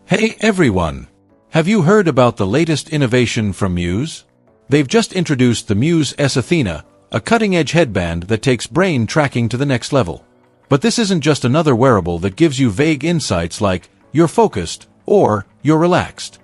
Hey everyone! Have you heard about the latest innovation from Muse? They've just introduced the Muse S Athena, a cutting-edge headband that takes brain tracking to the next level. But this isn't just another wearable that gives you vague insights like, you're focused, or you're relaxed.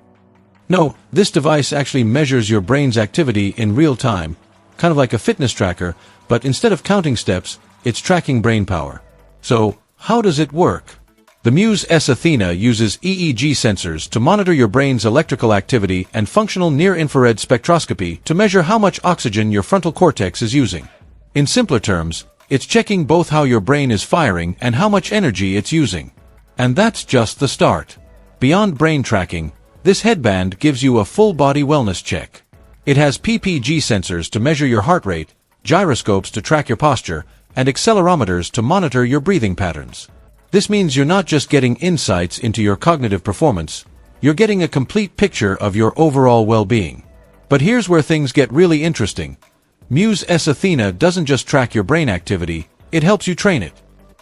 No, this device actually measures your brain's activity in real time, kind of like a fitness tracker, but instead of counting steps, it's tracking brain power. So, how does it work? The Muse S Athena uses EEG sensors to monitor your brain's electrical activity and functional near-infrared spectroscopy to measure how much oxygen your frontal cortex is using. In simpler terms, it's checking both how your brain is firing and how much energy it's using. And that's just the start. Beyond brain tracking, this headband gives you a full-body wellness check. It has PPG sensors to measure your heart rate, gyroscopes to track your posture, and accelerometers to monitor your breathing patterns. This means you're not just getting insights into your cognitive performance, you're getting a complete picture of your overall well-being. But here's where things get really interesting. Muse S Athena doesn't just track your brain activity, it helps you train it.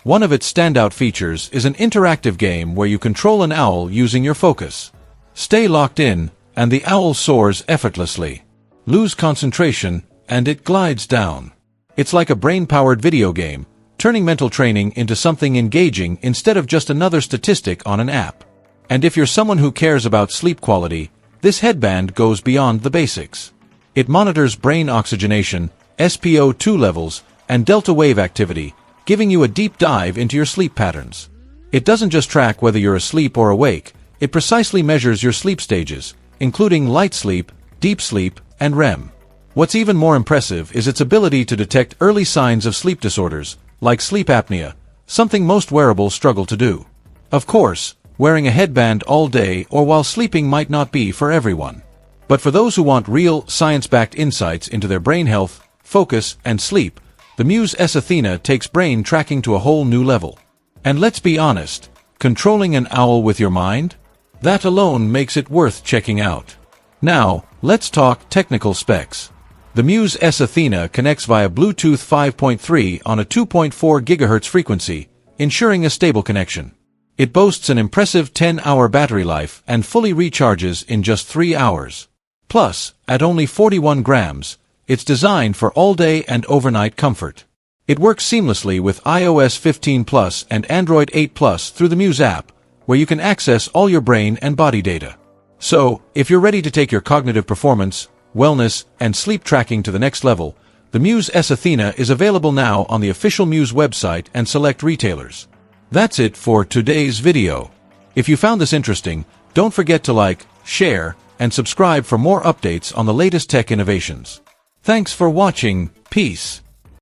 One of its standout features is an interactive game where you control an owl using your focus. Stay locked in, and the owl soars effortlessly. Lose concentration, and it glides down. It's like a brain-powered video game, turning mental training into something engaging instead of just another statistic on an app. And if you're someone who cares about sleep quality, this headband goes beyond the basics. It monitors brain oxygenation, SpO2 levels, and delta wave activity, giving you a deep dive into your sleep patterns. It doesn't just track whether you're asleep or awake, it precisely measures your sleep stages, including light sleep, deep sleep, and REM. What's even more impressive is its ability to detect early signs of sleep disorders, like sleep apnea, something most wearables struggle to do. Of course, wearing a headband all day or while sleeping might not be for everyone. But for those who want real, science-backed insights into their brain health, focus, and sleep, the Muse S Athena takes brain tracking to a whole new level. And let's be honest, controlling an owl with your mind? That alone makes it worth checking out. Now, let's talk technical specs. The Muse S Athena connects via Bluetooth 5.3 on a 2.4 GHz frequency, ensuring a stable connection. It boasts an impressive 10-hour battery life and fully recharges in just 3 hours. Plus, at only 41 grams, it's designed for all-day and overnight comfort. It works seamlessly with iOS 15 Plus and Android 8 Plus through the Muse app, where you can access all your brain and body data. So, if you're ready to take your cognitive performance, wellness, and sleep tracking to the next level, the Muse S Athena is available now on the official Muse website and select retailers. That's it for today's video. If you found this interesting, don't forget to like, share, and subscribe for more updates on the latest tech innovations. Thanks for watching. Peace.